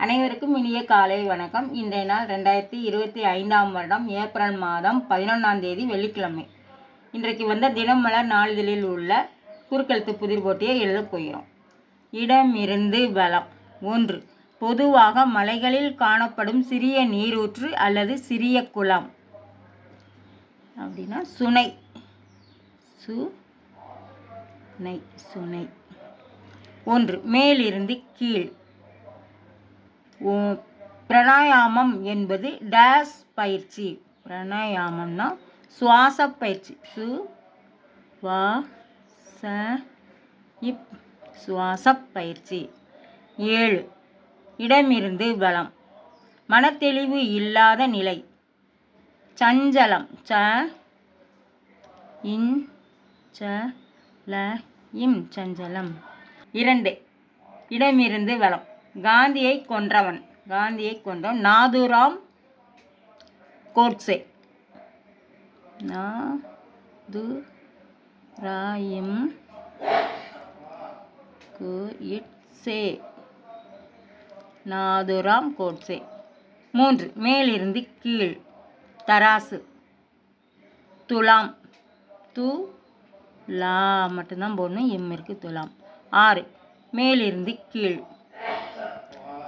அனைவருக்கும் இனிய காலை வணக்கம். இன்றைய நாள் 2025ஆம் வருடம் ஏப்ரல் மாதம் 11ஆம் தேதி வெள்ளிக்கிழமை. இன்றைக்கு வந்த தினமலர் நாளிதழில் உள்ள குறுக்கெழுத்து புதிர் போட்டியை எழுதப் போகிறோம். இடமிருந்து வலம். 1. பொதுவாக மலைகளில் காணப்படும் சிறிய நீரூற்று அல்லது சிறிய குளம் அப்படின்னா சுனை. சுனை. 1. மேலிருந்து கீழ். பிராணாயாமம் என்பது டேஸ் பயிற்சி. பிராணாயாமம்னா சுவாச பயிற்சி. சுவாச பயிற்சி. 7. இடமிருந்து வலம். மனத்தெளிவு இல்லாத நிலை. சஞ்சலம். சஞ்சலம். 2. இடமிருந்து வலம். காந்தியை கொன்றவன். நாதுராம் கோட்சே. நாதுராம் கோட்சே. 3. மேலிருந்து கீழ். தராசு. துலாம். லா மட்டும்தான் போடணும், எம் இருக்கு. துலாம். 6. மேலிருந்து கீழ்.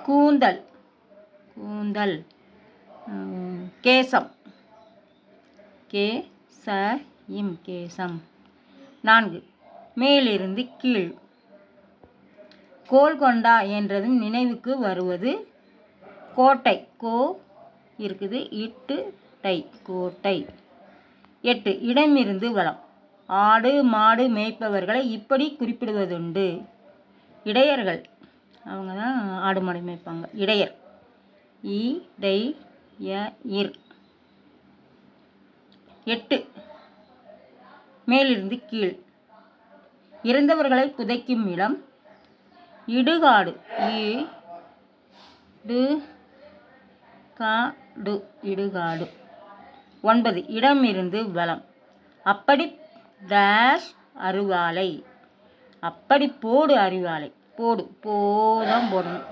கூந்தல். கேசம். கேசம். 4. மேலிருந்து கீழ். கோல்கொண்டா என்றதும் நினைவுக்கு வருவது கோட்டை. கோ இருக்குது, இட்டு டை, கோட்டை. 8. இடமிருந்து வலம். ஆடு மாடு மேய்ப்பவர்களை இப்படி குறிப்பிடுவதுண்டு. இடையர்கள். அவங்க தான் ஆடு மாடு மேய்ப்பாங்க. இடையர். இடையர். 8. மேலிருந்து கீழ். இறந்தவர்களை புதைக்கும் இடம். இடுகாடு. இடுகாடு. 9. இடமிருந்து வலம். அப்படி டேஷ் அருவாளை. அப்படி போடு அருவாளை. போதான் போடணும்.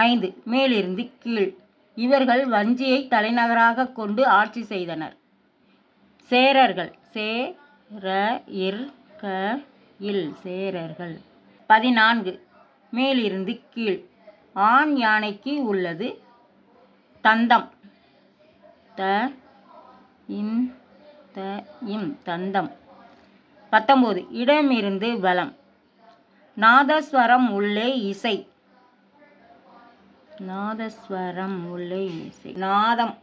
5. மேலிருந்து கீழ். இவர்கள் வஞ்சியை தலைநகராக கொண்டு ஆட்சி செய்தனர். சேரர்கள். சேரர்கள். 14. மேலிருந்து கீழ். ஆண் யானைக்கு உள்ளது தந்தம். தந்தம். 19. இடமிருந்து வலம். நாதஸ்வரம் உள்ளே இசை. நாதம்.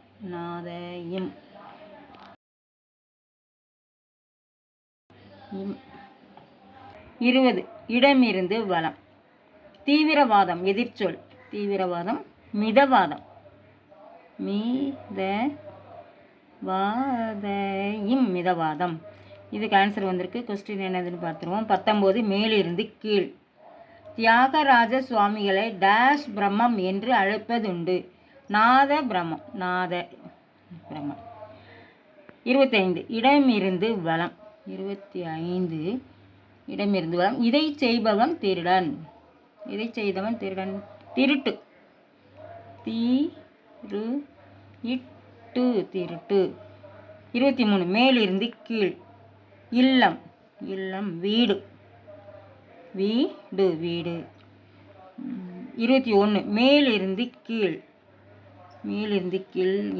20. இடமிருந்து வலம். தீவிரவாதம் எதிர்ச்சொல். தீவிரவாதம். மிதவாதம். மிதவாதம். இதுக்கு ஆன்சர் வந்திருக்கு. கொஸ்டின் என்னதுன்னு பார்த்துருவோம். 19. மேலிருந்து கீழ். தியாகராஜ சுவாமிகளை டேஷ் பிரம்மம் என்று அழைப்பதுண்டு. நாத பிரம்மம். 25. இடமிருந்து வலம். 25. இடமிருந்து வலம். இதை செய்பவன் திருடன். திருட்டு. திருட்டு. 23. மேலிருந்து கீழ். இல்லம். வீடு. வீடு. 21. மேலிருந்து கீழ்.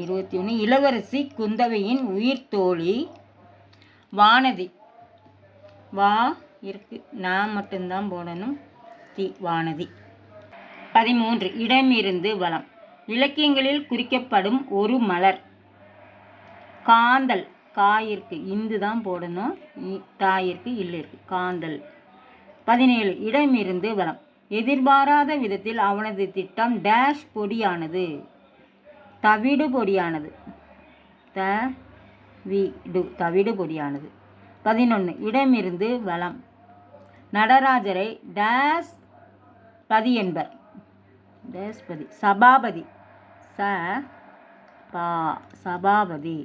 21. இளவரசி குந்தவையின் உயிர் தோழி வானதி. வா இருக்கு, நான் மட்டும்தான் போடணும். வானதி. 13. இடமிருந்து வலம். இலக்கியங்களில் குறிக்கப்படும் ஒரு மலர். காந்தல். காயிற்கு இந்து தான் போடணும், தாயிற்கு இல்லை இருக்கு. காந்தல். 17. இடமிருந்து வலம். எதிர்பாராத விதத்தில் அவனது திட்டம் டேஷ் பொடியானது. தவிடு பொடியானது. தவிடு பொடியானது. 11. இடமிருந்து வலம். நடராஜரை டேஷ் பதி என்பர். சபாபதி. சபாபதி.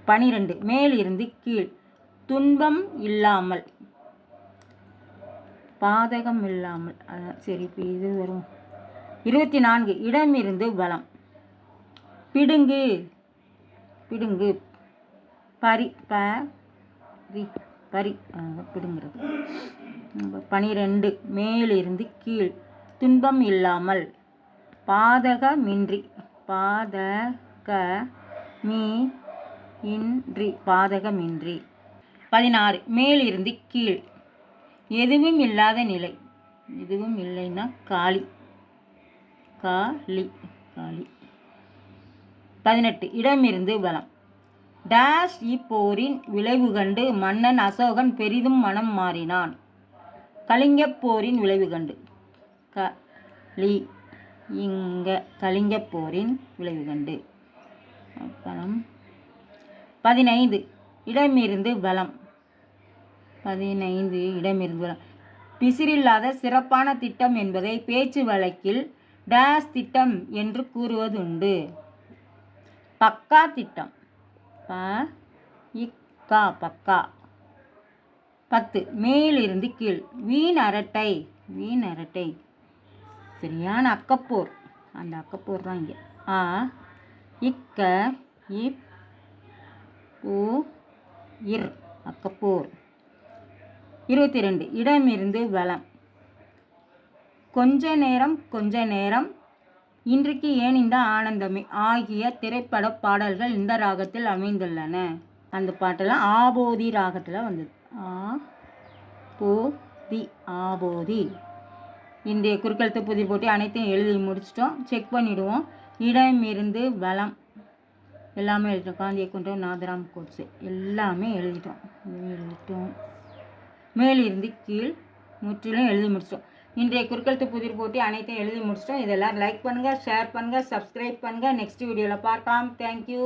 12. மேலிருந்து கீழ். துன்பம் இல்லாமல். பாதகம் இல்லாமல். சரி, இப்போ இது வரும். 24 இடமிருந்து வலம். பிடுங்கு பிடுங்கு பரி பரி பிடுங்கிறது. 12 மேலிருந்து கீழ். துன்பம் இல்லாமல். பாதகமின்றி பாதகமின்றி. 16 மேலிருந்து கீழ். எதுவும் இல்லாத நிலை. எதுவும் இல்லைன்னா காலி. 18 இடமிருந்து வலம். டேஷ் இப்போரின் விளைவு கண்டு மன்னன் அசோகன் பெரிதும் மனம் மாறினான். கலிங்கப் போரின் விளைவு கண்டு. கலிங்கப் போரின் விளைவு கண்டு. அப்புறம் 15 இடமிருந்து வலம். 15 இடமிருந்து வலம். பிசிறில்லாத சிறப்பான திட்டம் என்பதை பேச்சு வழக்கில் டேஷ் திட்டம் என்று கூறுவதுண்டு. பக்கா திட்டம். பக்கா. 10 மேலிருந்து கீழ். வீண் அரட்டை. சரியான அக்கப்போர். அந்த அக்கப்போர் தான் இங்கே. அக்கப்போர். 22 இடமிருந்து வலம். கொஞ்ச நேரம் இன்றைக்கு ஏன் இந்த ஆனந்தமே ஆகிய திரைப்பட பாடல்கள் இந்த ராகத்தில் அமைந்துள்ளன. அந்த பாட்டெல்லாம் ஆபோதி ராகத்தில் வந்தது. ஆபோதி. இன்றைய குறுக்கெழுத்து புதிர் போட்டி அனைத்தையும் எழுதி முடிச்சிட்டோம். செக் பண்ணிவிடுவோம். இடமிருந்து வலம் எல்லாமே எழுதிட்டோம். காந்தியை கொண்ட நாதராம் கோட்ஸே எல்லாமே எழுதிட்டோம். மேலிருந்து கீழ் முற்றிலும் எழுதி முடிச்சிட்டோம். இன்றைய குறுக்கெழுத்து புதிர் போட்டி அனைத்தையும் எழுதி முடிச்சிட்டோம். இதெல்லாம் லைக் பண்ணுங்கள், ஷேர் பண்ணுங்கள், சப்ஸ்கிரைப் பண்ணுங்கள். நெக்ஸ்ட் வீடியோவில் பார்க்கலாம். தேங்க்யூ.